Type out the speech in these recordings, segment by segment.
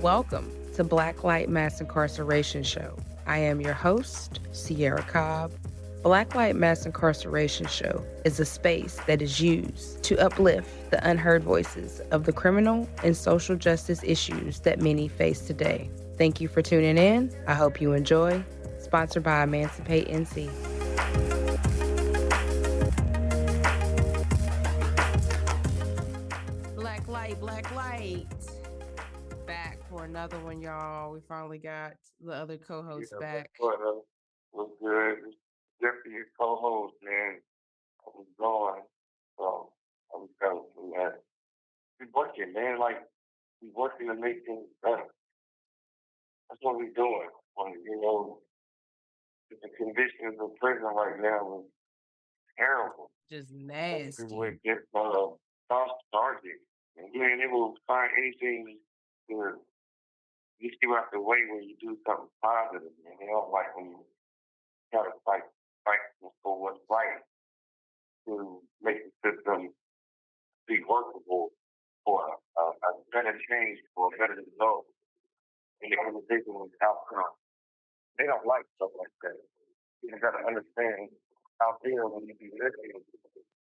Welcome to Black Light Mass Incarceration Show. I am your host, Sierra Cobb. Black Light Mass Incarceration Show is a space that is used to uplift the unheard voices of the criminal and social justice issues that many face today. Thank you for tuning in. I hope you enjoy. Sponsored by Emancipate NC. Black Light, Black Light. Back for another one, y'all. We finally got the other co-host back. Was good. Jeffery, your co-host, man. I was gone, so I'm telling you, man. We working, man. Like we working to make things better. That's what we doing. The conditions of prison right now is terrible. Just nasty. People would get started, and man, they will find anything to get you out the way when you do something positive, man. They don't like when you try to fight for what's right to make the system be workable for a better change, for a better result in the individual outcome. They don't like stuff like that. You got to understand out there when you be listening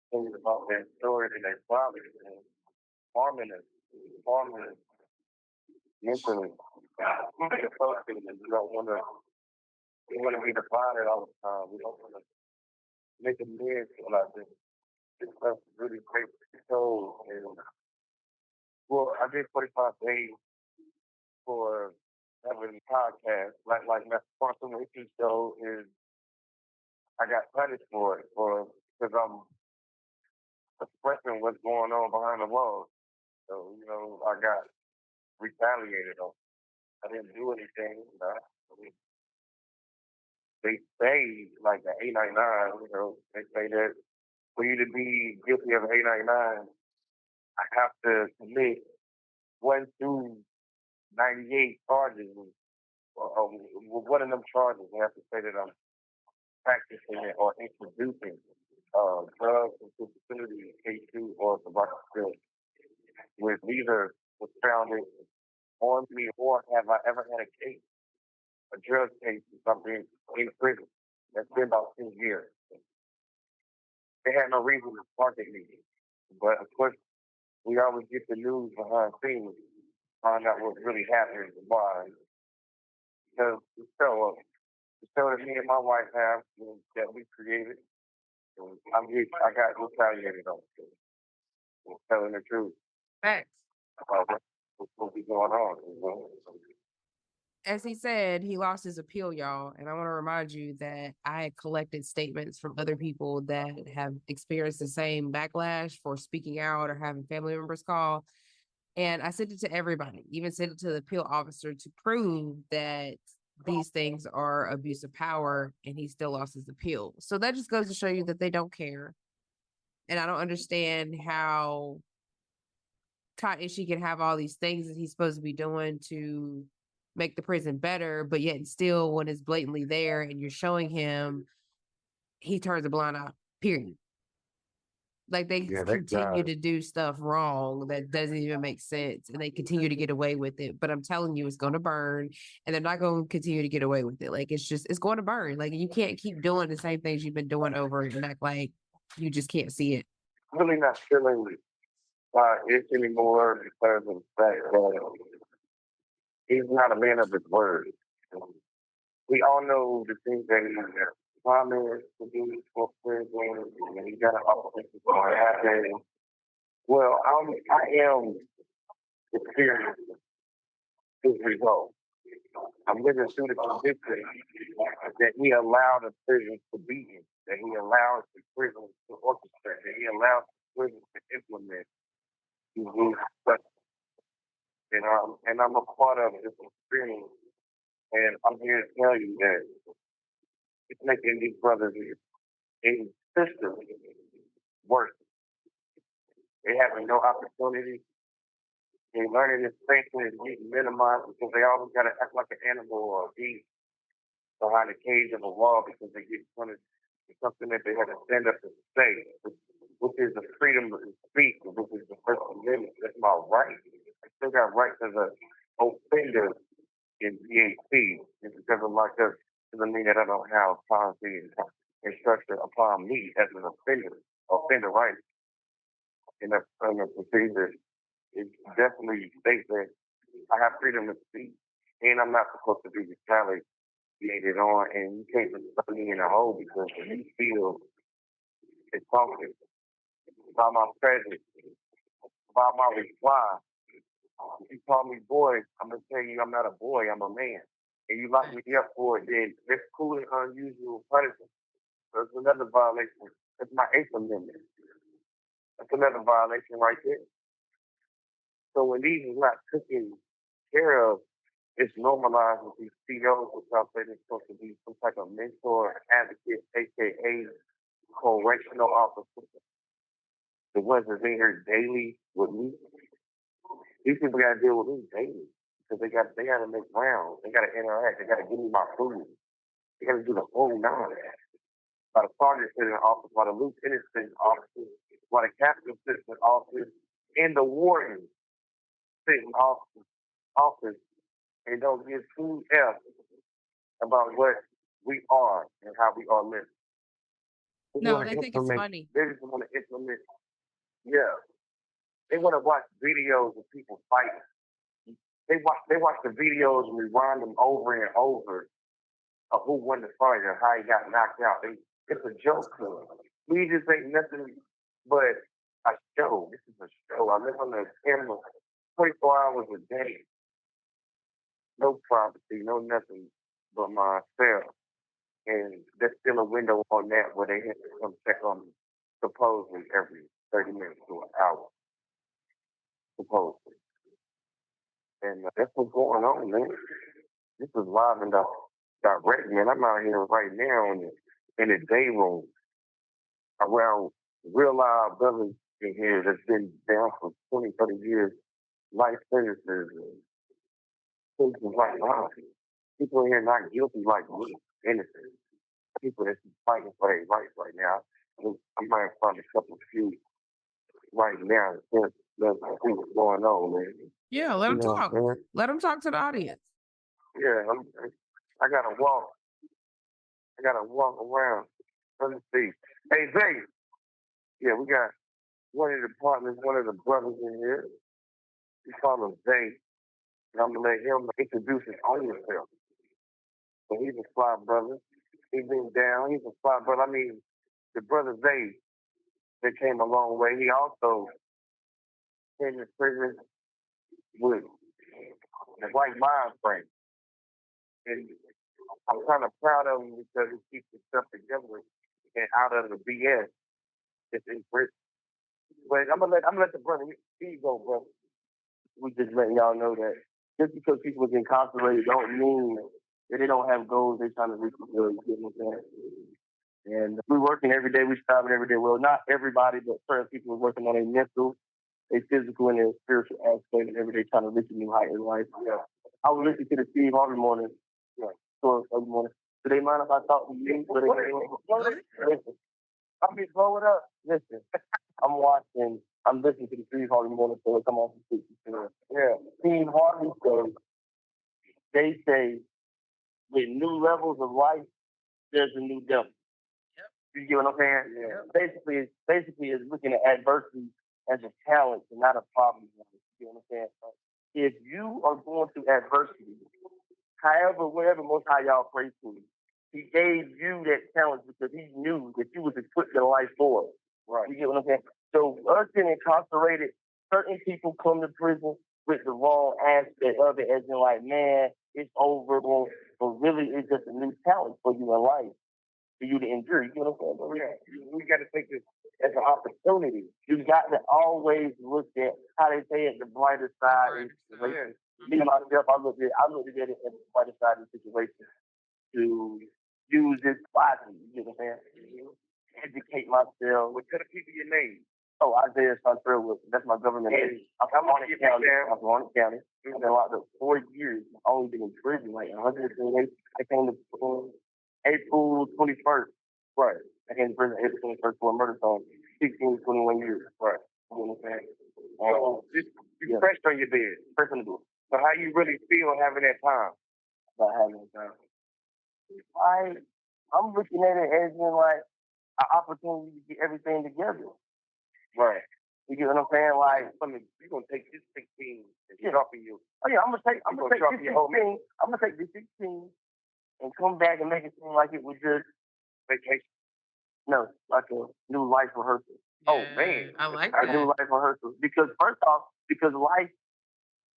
things about their stories and their fathers and farming it mentally. You don't want to be divided all the time. We don't want to make a man feel like this stuff really great control. And well, I did 45 days for having a podcast. Like my responsibility show is I got punished for it because I'm expressing what's going on behind the walls. So, I got retaliated on. I didn't do anything. They say like the 899, they say that for you to be guilty of 899, I have to commit 1 through 98 charges. One of them charges, they have to say that I'm practicing it or introducing drugs into facility K2 or tobacco, with neither was founded on me or have I ever had a case, a drug case or something in prison. That's been about 10 years. They had no reason to target me. But of course, we always get the news behind scenes, find out what really happened and why. Because the show that me and my wife have that we created, I got retaliated on. Telling the truth. Facts. What's going on? As he said, he lost his appeal, y'all. And I want to remind you that I had collected statements from other people that have experienced the same backlash for speaking out or having family members call. And I sent it to everybody, even sent it to the appeal officer to prove that these things are abuse of power, and he still lost his appeal. So that just goes to show you that they don't care. And I don't understand how Todd Ishii can have all these things that he's supposed to be doing to make the prison better, but yet still when it's blatantly there and you're showing him, he turns a blind eye, period. Like they continue to do stuff wrong that doesn't even make sense, and they continue to get away with it. But I'm telling you, it's going to burn, and they're not going to continue to get away with it. Like it's going to burn. Like you can't keep doing the same things you've been doing over and act like you just can't see it. I'm really not feeling it anymore because of the fact that he's not a man of his word. We all know the things that he promised to do for prison, and he got all things going to happen. Well, I am experiencing his results. I'm living through the condition that he allowed the prison to be in, that he allowed the prison to orchestrate, that he allowed the prison to implement. And I'm a part of this experience, and I'm here to tell you that it's making these brothers in system worse. They having no opportunity. They learning this thinking is getting minimized because they always got to act like an animal or a beast behind the cage of a wall because they get punished for something that they had to stand up and say, which is the freedom to speak, which is the First Amendment. That's my right. I still got rights as a offender in BAC. And because I'm like that doesn't mean that I don't have policy and structure upon me as an offender right? In the procedure, it definitely states that I have freedom to speak, and I'm not supposed to be retaliated on, and you can't just throw me in a hole because you feel assaulted by my presence, by my reply. If you call me boy, I'm gonna tell you I'm not a boy, I'm a man. And you lock me up for it, then that's cool and unusual punishment. That's another violation. That's my Eighth Amendment. That's another violation right there. So when these is not taken care of, it's normalized with these CEOs, which I say they're supposed to be some type of mentor, advocate, aka correctional officer. The ones that's in here daily with me, these people gotta deal with me daily. Because they gotta make rounds, they gotta interact, they gotta give me my food. They gotta do the whole nine. By the sergeant sitting in office, by the lieutenant sitting in office, by the captain sitting in office, and the warden sitting in office and don't give two F about what we are and how we are living. They No, want they to think it's implement. funny. They just want to implement. Yeah, they want to watch videos of people fighting. They watch the videos and rewind them over and over of who won the fight or how he got knocked out. It's a joke to them. We just ain't nothing but a show. This is a show. I live on the camera 24 hours a day. No privacy, no nothing but myself. And there's still a window on that where they have to come check on me supposedly every 30 minutes to an hour, supposedly. And that's what's going on, man. This is live and direct, man. I'm out here right now in the day room around real live brothers in here that's been down for 20, 30 years, life sentences, and things like that. People in here not guilty like me, innocent. People that's fighting for their rights right now. I might find a couple of few right now that's see what's going on, man. Yeah, let You them know, talk. man. Let them talk to the audience. Yeah, I gotta walk. I gotta walk around. Let me see. Hey, Zay. Yeah, we got one of the partners, one of the brothers in here. We call him Zay. And I'm gonna let him introduce his own himself. So he's a fly brother. He's been down. He's a fly brother. I mean, the brother Zay that came a long way. He also came to prison with the right mind frame. And I'm kind of proud of him because he keeps himself together and out of the BS that's in prison. But I'm gonna let the brother, here you go, brother. We just letting y'all know that just because people is incarcerated don't mean that they don't have goals they're trying to reach. You know what I'm saying? And we're working every day, we're striving every day. Well, not everybody, but certain people are working on their mental, their physical, and their spiritual aspect, and every day trying to reach a new height in life. Yeah. I was listening to the Steve Harvey morning. Yeah. So every morning. Do they mind if I talk to you? Listen, I'll be blow it up. Listen, I'm listening to the Steve Harvey morning show. Come on, yeah. Steve Harvey says, they say, with new levels of life, there's a new devil. You get what I'm saying? Yeah. Basically, it's looking at adversity as a challenge and not a problem. You know what I'm saying? If you are going through adversity, however, whatever Most High y'all pray to, He gave you that challenge because He knew that you was equipped in life for it. Right. You get what I'm saying? So us being incarcerated, certain people come to prison with the wrong aspect of it, as in like, man, it's over, but really it's just a new challenge for you in life, for you to endure. You know what I'm saying? Yeah. We got to take this as an opportunity. You got to always look at how they say it, the brighter side. Me myself, I looked at it as the brighter side of the situation to use this wisely. You know what I'm saying? Educate myself. What kind of people your name? Oh, Isaiah Santrell. That's my government name. I'm from Harnett County. I've been locked up 4 years. I've only been in prison like 128. I came to April 21st. Right. I came to prison April 21st for a murder charge. 16 to 21 years. Right. You know what I'm saying? Just fresh on your bed. Fresh on the door. So how you really feel having that time? About having that time. I'm looking at it as in like an opportunity to get everything together. Right. You get what I'm saying? Like, you're gonna take this 16 and drop in you. Oh yeah, I'm gonna take this 16 and come back and make it seem like it was just vacation. No, like a new life rehearsal. Yeah, oh man, I like a new life rehearsal. Because first off, life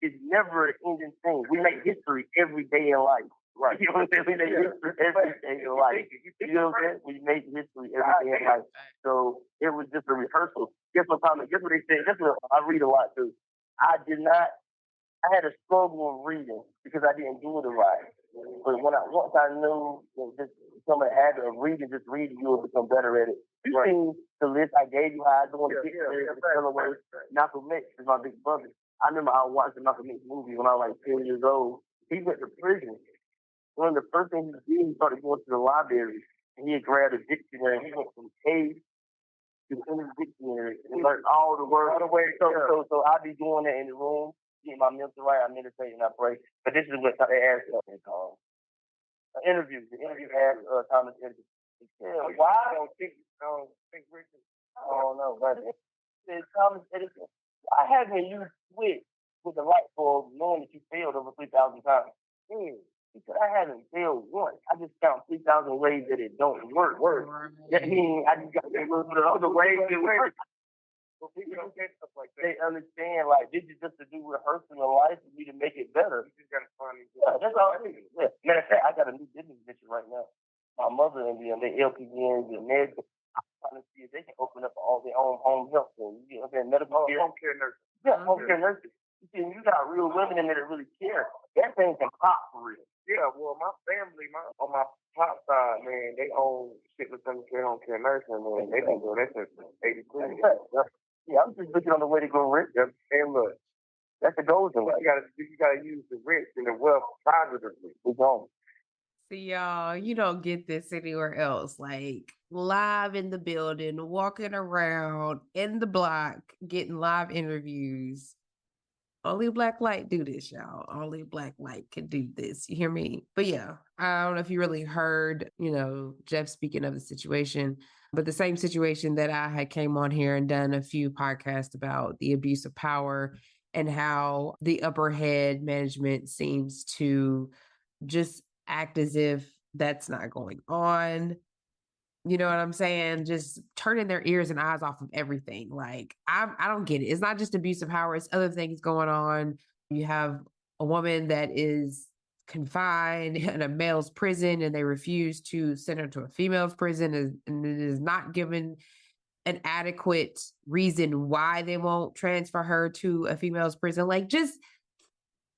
is never an ending thing. We make history every day in life. Right. You know what I'm saying? We make history every day in life. You know what I'm saying? We make history every day in life. So it was just a rehearsal. Guess what they said? Guess what? I read a lot too. I had a struggle with reading because I didn't do it right. But once I knew that just become a habit of reading, you will become better at it. You seen the list I gave you, how I go on the dictionary, Malcolm X is my big brother. I remember I watched the Malcolm X movie when I was like 10 years old. He went to prison. One of the first things he did, he started going to the library and he had grabbed a dictionary. He went from A to the dictionary and learned all the words. So I'd be doing that in the room, getting my mental right. I meditate and I pray. But this is what they asked us called an interview. The interview asked Thomas Edison. He said, "Why?" I don't think Richard. Oh no, but said Thomas Edison, "Why haven't you switched with the light bulb, knowing that you failed over 3,000 times?" He said, "I haven't failed once. I just found 3,000 ways that it don't work. That means I just got to look for the other ways that work." Well, people don't get stuff like that. They understand, like, this is just to do rehearsing in life for me to make it better. You just got to find it. Yeah, that's all it is. Yeah. Matter of fact, I got a new business venture right now. My mother and them, they LPNs and meds. I'm trying to see if they can open up all their own home health care. You know what I'm saying? Medical care. Home care nurses. Yeah, home care nurses. You see, you got real women in there that really care. That thing can pop for real. Yeah, well, my family, on my pop side, man, they own shit with them home care nursing, man. They been doing that since 83. Yeah, I'm just looking on the way to go rich. And look, that's the goal in life. You gotta use the rich and the wealth positively. We don't. See, y'all, you don't get this anywhere else. Like live in the building, walking around in the block, getting live interviews. Only Black Light do this, y'all. Only Black Light can do this. You hear me? But yeah, I don't know if you really heard, Jeff speaking of the situation, but the same situation that I had came on here and done a few podcasts about the abuse of power and how the upper head management seems to just act as if that's not going on. You know what I'm saying? Just turning their ears and eyes off of everything. Like, I don't get it. It's not just abuse of power, it's other things going on. You have a woman that is confined in a male's prison and they refuse to send her to a female's prison and it is not given an adequate reason why they won't transfer her to a female's prison. Like, just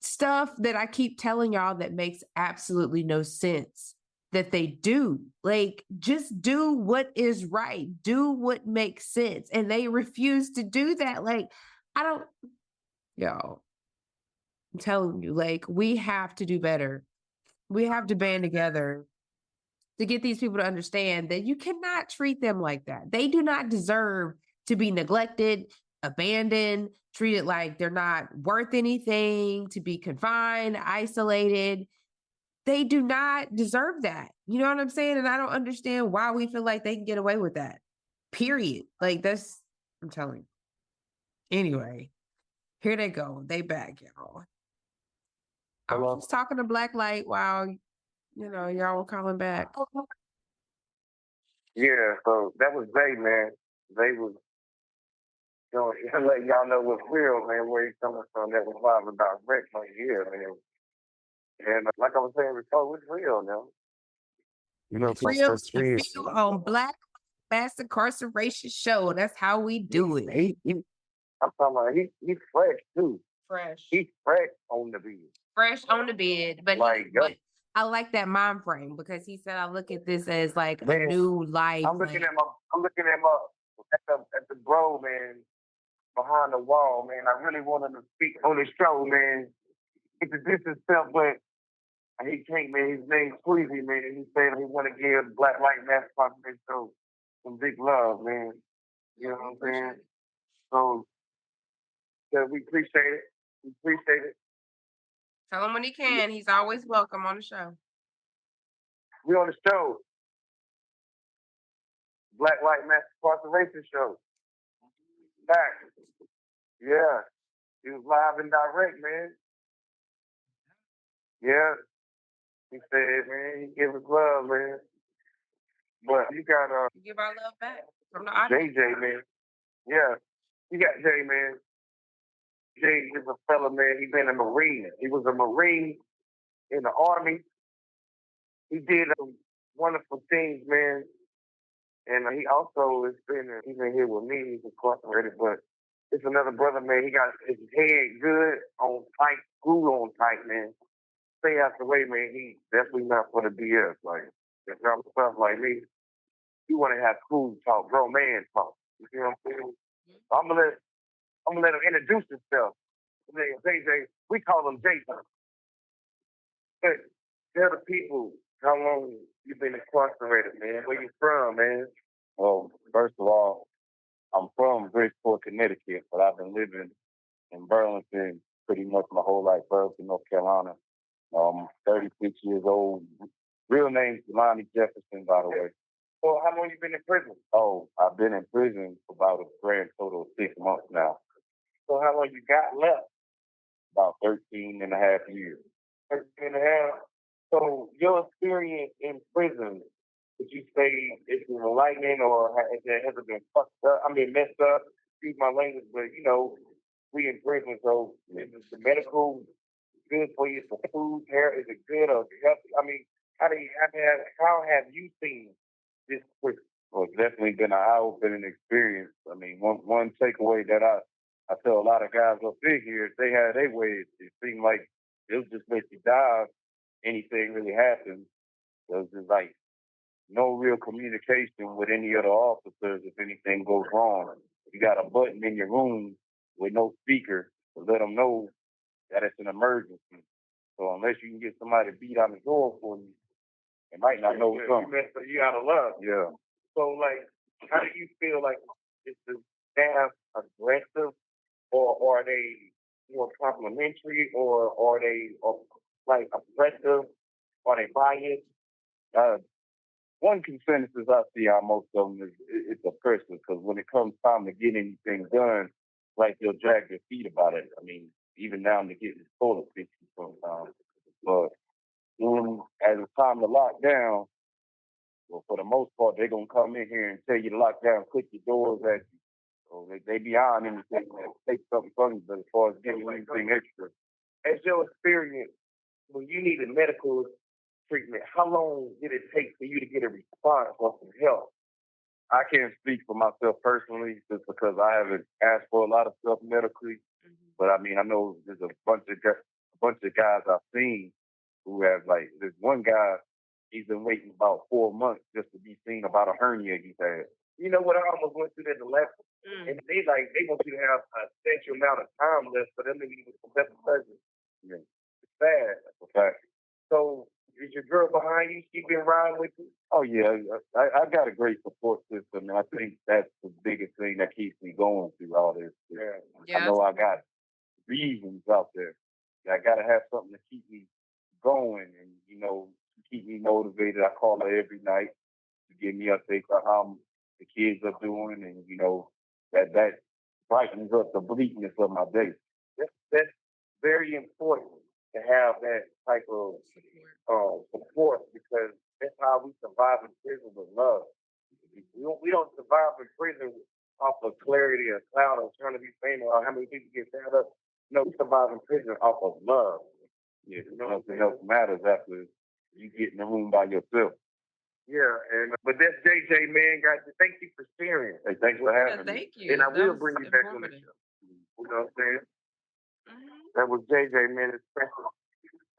stuff that I keep telling y'all that makes absolutely no sense that they do. Like, just do what is right. Do what makes sense. And they refuse to do that. Like, y'all, I'm telling you, like, we have to do better. We have to band together to get these people to understand that you cannot treat them like that. They do not deserve to be neglected, abandoned, treated like they're not worth anything, to be confined, isolated. They do not deserve that. You know what I'm saying? And I don't understand why we feel like they can get away with that. Period. Like, I'm telling you. Anyway, here they go. They back, y'all. I was just talking to Black Light while, y'all were calling back. Yeah, so that was Zay, man. Zay was, letting y'all know what's real, man, where he's coming from. That was live about Rex right here, man. And like I was saying before, it's real now. It's real. It's real on Black Mass Incarceration Show. That's how we do it. I'm talking about he's fresh too. Fresh. He's fresh on the bed. Fresh on the bed, but but I like that mind frame because he said I look at this as like a new life. I'm looking at the bro, man, behind the wall, man. I really wanted to speak on the show, man. Introduce himself, but he can't, man. His name's Tweezy, man. And he said he want to give Black Light Mass Incarceration Show some big love, man. You know what I'm saying? So we appreciate it. We appreciate it. Tell him when he can. He's always welcome on the show. We on the show. Black White Mass Incarceration show. Back. Yeah. He was live and direct, man. Yeah. He said, man, he give us love, man. But you got Give our love back from the audience. JJ, man. Yeah. You got Jay, man. Jay is a fella, man. He been a Marine. He was a Marine in the Army. He did wonderful things, man. And he also has been, he's been here with me. He's incarcerated, but it's another brother, man. He got his head good on tight, screwed on tight, man. Stay out the way, man. He definitely not for the BS. Like, that kind of stuff like me. You want to have cool talk, grown man talk. You see what I'm saying? So I'm gonna let him introduce himself. His name is JJ. We call him Jason. But tell the people how long you been incarcerated, man. Where you from, man? Well, first of all, I'm from Bridgeport, Connecticut, but I've been living in Burlington pretty much my whole life, Burlington, North Carolina. I'm 36 years old. Real name's Lonnie Jefferson, by the way. So how long you been in prison? Oh, I've been in prison for about a grand total of 6 months now. So how long you got left? About 13 and a half years. 13 and a half. So your experience in prison, would you say it's been enlightening or has it been fucked up? I mean, messed up. Excuse my language, but you know, we in prison, so is the medical good for you? For food, hair, is it good or healthy? I mean, how have you seen this prison? Well, it's definitely been an eye-opening experience. I mean, one takeaway that I tell a lot of guys up in here, if they had their way, it seemed like it was just let you die if anything really happened. It was just like no real communication with any other officers if anything goes wrong. You got a button in your room with no speaker to let them know that it's an emergency. So unless you can get somebody to beat on the door for you, they might not know what's coming. You out of luck. Yeah. So, like, how do you feel like is the staff aggressive, or are they more complimentary, or are they like aggressive? Are they biased? One consensus I see on most of them is it's oppressive because when it comes time to get anything done, like they'll drag their feet about it. I mean, even down to getting toilet fixed sometimes. But when as it's time to lock down, well, for the most part, they're gonna come in here and tell you to lock down, click your doors at you. So they beyond anything that take something from you, but as far as getting anything extra. As your experience, when you needed medical treatment, how long did it take for you to get a response or some help? I can't speak for myself personally just because I haven't asked for a lot of stuff medically. But I mean, I know there's a bunch of guys I've seen who have like there's one guy, he's been waiting about 4 months just to be seen about a hernia he's had. You know what? I almost went through that the last, and they want you to have a essential amount of time left for them to be with the best person. Yeah. It's bad. That's a fact. So is your girl behind you? She been riding with you? Oh yeah, I got a great support system, and I think that's the biggest thing that keeps me going through all this. Yeah. I know I got reasons out there. I got to have something to keep me going, and you know, keep me motivated. I call her every night to give me updates on how the kids are doing, and you know that brightens up the bleakness of my day. That's very important to have that type of support because that's how we survive in prison with love. We don't survive in prison off of clarity or cloud or trying to be famous or how many people get set up. No, we survive in prison off of love. Yeah, nothing else matters after you get in the room by yourself. Yeah, but that's JJ, man. Guys, thank you for sharing. Hey, thanks for having me. Thank you. And I will bring you back on the show. You know what I'm saying? That was JJ, man. It's special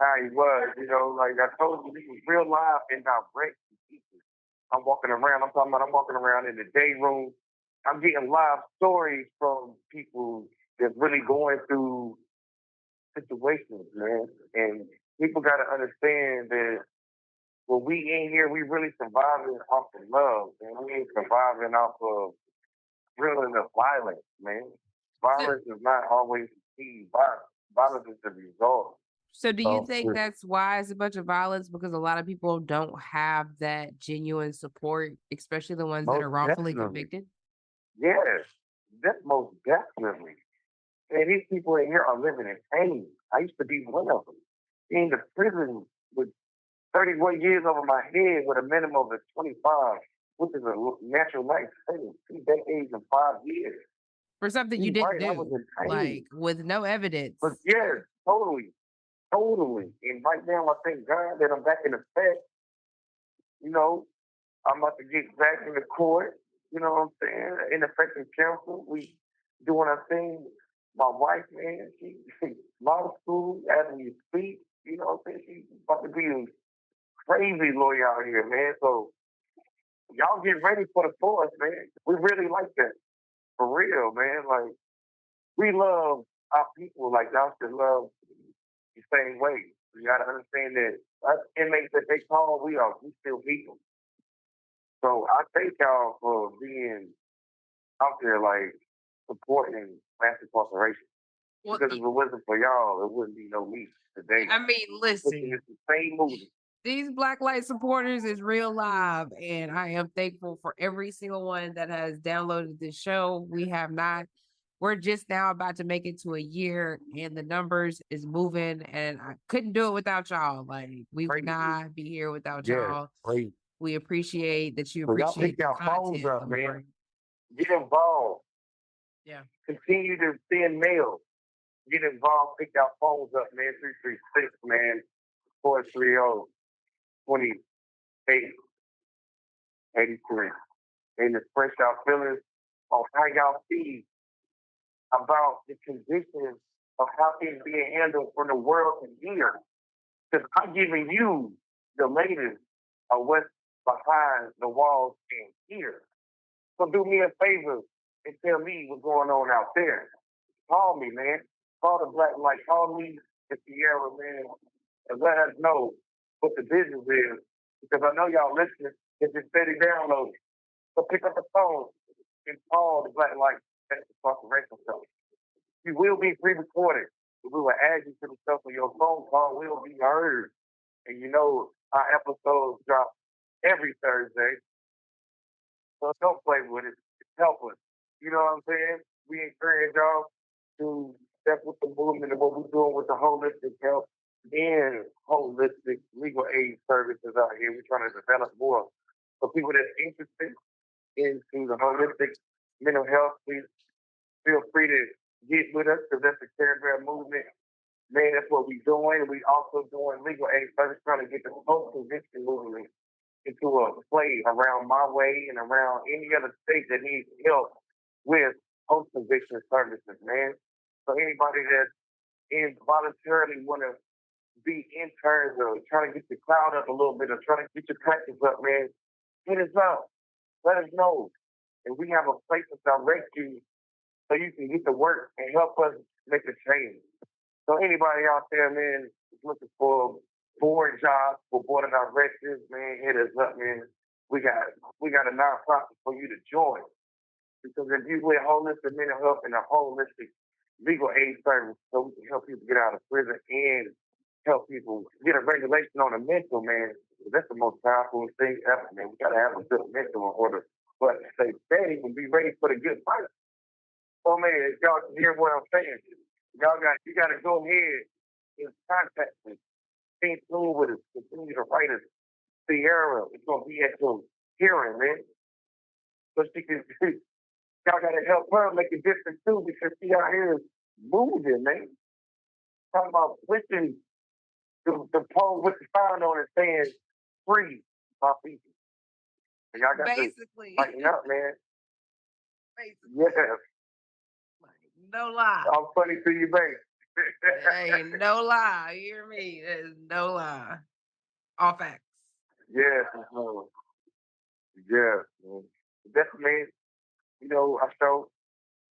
how he was. You know, like I told you, he was real live and direct. I'm walking around in the day room. I'm getting live stories from people that's really going through situations, man. And people got to understand that when we in here, we really surviving off of love, and we ain't surviving off of real enough violence, man. Violence is not always the key. Violence is the result. So do you So think that's why it's a bunch of violence? Because a lot of people don't have that genuine support, especially the ones that most are wrongfully definitely, convicted? yes, that's most definitely. And these people in here are living in pain. I used to be one of them. In the prison with 31 years over my head with a minimum of 25, which is a natural life sentence, 2 decades and 5 years. For something you You're didn't right, I was do, in pain. like with no But evidence. yes, totally, totally. And right now, I thank God that I'm back in effect. You know, I'm about to get back in the court. You know what I'm saying? In effective counsel, we doing our thing. My wife, man, she law school as we speak. You know what I'm saying? She's about to be a crazy lawyer out here, man. So y'all get ready for the force, man. We really like that. For real, man. Like, we love our people like y'all should love the same way. You gotta understand that us inmates that they call, we still people. So I thank y'all for being out there like supporting mass incarceration. Well, Because if it wasn't for y'all, it wouldn't be no me today. I mean, Listen, listen, it's the same movie. these Black Light supporters is real live, and I am thankful for every single one that has downloaded this show. We're just now about to make it to a year, and the numbers is moving, and I couldn't do it without y'all. Like, we would Crazy. not be here without Yeah, y'all. crazy. We appreciate that you So y'all pick appreciate the y'all phones content up, that we man. bring. Get involved. Yeah. Continue to send mail. Get involved. Pick y'all phones up, man. 336, man. 430 28 83. And express y'all feelings on how y'all feel about the conditions of how things being handled from the world to here. Because I'm giving you the latest of what's behind the walls in here. So do me a favor and tell me what's going on out there. Call me, man. Call the Black Light. Call me, the Sierra, man, and let us know what the business is. Because I know y'all listening. It's just steady downloading. So pick up the phone and call the Black Light Incarceration Show. You will be pre-recorded. We will add you to the show so your phone call will be heard. And you know our episodes drop every Thursday. So don't play with it. Help us. You know what I'm saying? We encourage y'all to step with the movement of what we're doing with the holistic health and holistic legal aid services out here. We're trying to develop more. For people that's interested into the holistic mental health, please feel free to get with us because that's the Caravan movement. Man, that's what we're doing. We also doing legal aid service, trying to get the post-conviction movement into a play around my way and around any other state that needs help with post-conviction services, man. So anybody that involuntarily want to be interns or trying to get your cloud up a little bit or trying to get your practice up, man, hit us up. Let us know. And we have a place to direct you so you can get to work and help us make a change. So anybody out there, man, is looking for board jobs for board of directors, man, hit us up, man. We got a nonprofit for you to join. Because if you with holistic mental health and a holistic legal aid service, so we can help people get out of prison and help people get a regulation on the mental, man. That's the most powerful thing ever, man. We gotta have a good mental in order for us to stay steady and be ready for the good fight. So man, if y'all can hear what I'm saying, you gotta go ahead and contact me. Stay tuned with us, continue to write us. Sierra, it's gonna be at your hearing, man. So she can y'all gotta help her make a difference too because she out here is moving, man. Talking about pushing the pole with the sign on it saying free my people. And y'all got to Basically, tighten up, man. basically, Yes. like, no lie. I'm funny to you, babe. Ain't no lie. You hear me? There's no lie. All facts. Yes, yes, man. Definitely, you know, I show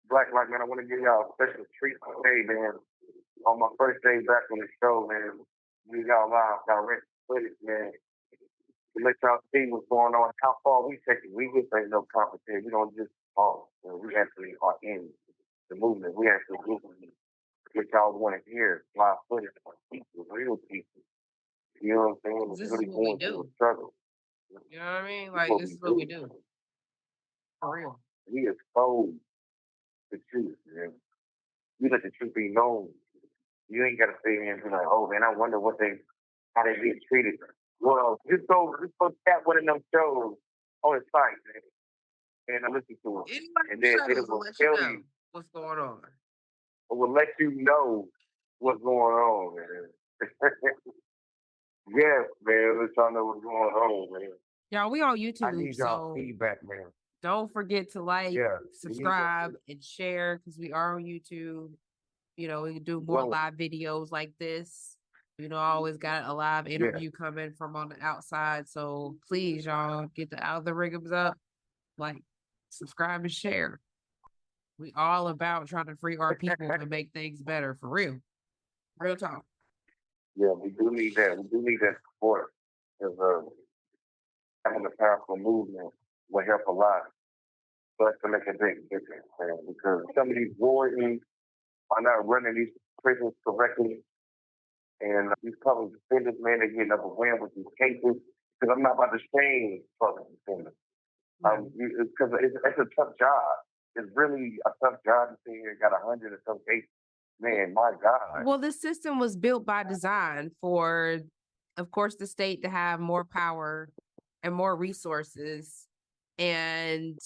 Black Light, man. I want to give y'all a special treat today, man. On my first day back on the show, man. We got live direct footage, man. To let y'all see what's going on, how far we take it. We just ain't no competition. We don't just talk. We actually are in the movement. We actually do it. what y'all want to hear, live footage from people, real people. You know what I'm saying? This Really is what we going through a do. struggle. You know what I mean? This Like, what this we is what we do. do. For real. We expose the truth, man. You let the truth be known. You ain't gotta sit here and be like, oh man, I wonder how they get treated. Well, just go tap one of them shows on the site, man, and I listen to it. And then it will tell you what's going on. It will let you know what's going on, man. Yes, man, let y'all know what's going on, man. Y'all, we on I YouTube, need y'all so feedback, man. don't forget to like, Yeah. subscribe, and share because we are on YouTube. You know, we can do more Well, live videos like this. You know, I always got a live interview coming from on the outside. So please, y'all, get the algorithms up, like, subscribe, and share. We all about trying to free our people and make things better for real. Real talk. yeah, we do need that. We do need that support. Because having a powerful movement will help a lot. But to make a big difference, man. Because some of these wardens are not running these prisons correctly. And these public defenders, man, they're getting overwhelmed with these cases. Because I'm not about to shame public defenders. Because it's a tough job. It's really a tough job to sit here and got 100 or some cases. Man, my God. Well, this system was built by design for, of course, the state to have more power and more resources. And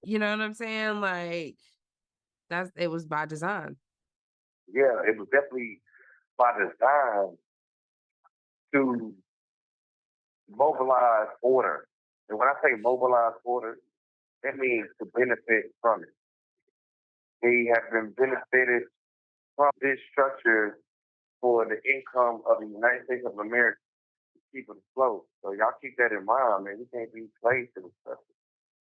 you know what I'm saying? Like, it was by design. Yeah, it was definitely by design to mobilize order. And when I say mobilize order, that means to benefit from it. They have been benefited from this structure for the income of the United States of America to keep it afloat. So y'all keep that in mind, man. We can't be slaves to this stuff.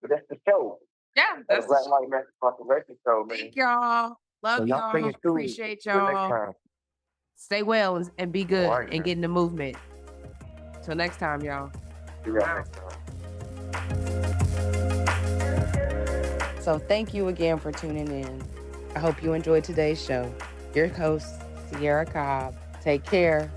But that's the show. Yeah, That's the Black Lives Matter Incarceration show, man. Thank y'all. Love y'all. Appreciate y'all. Stay well and be good and man. get in the movement. Till next time, y'all. See y'all next time. So thank you again for tuning in. I hope you enjoyed today's show. Your host, Sierra Cobb. Take care.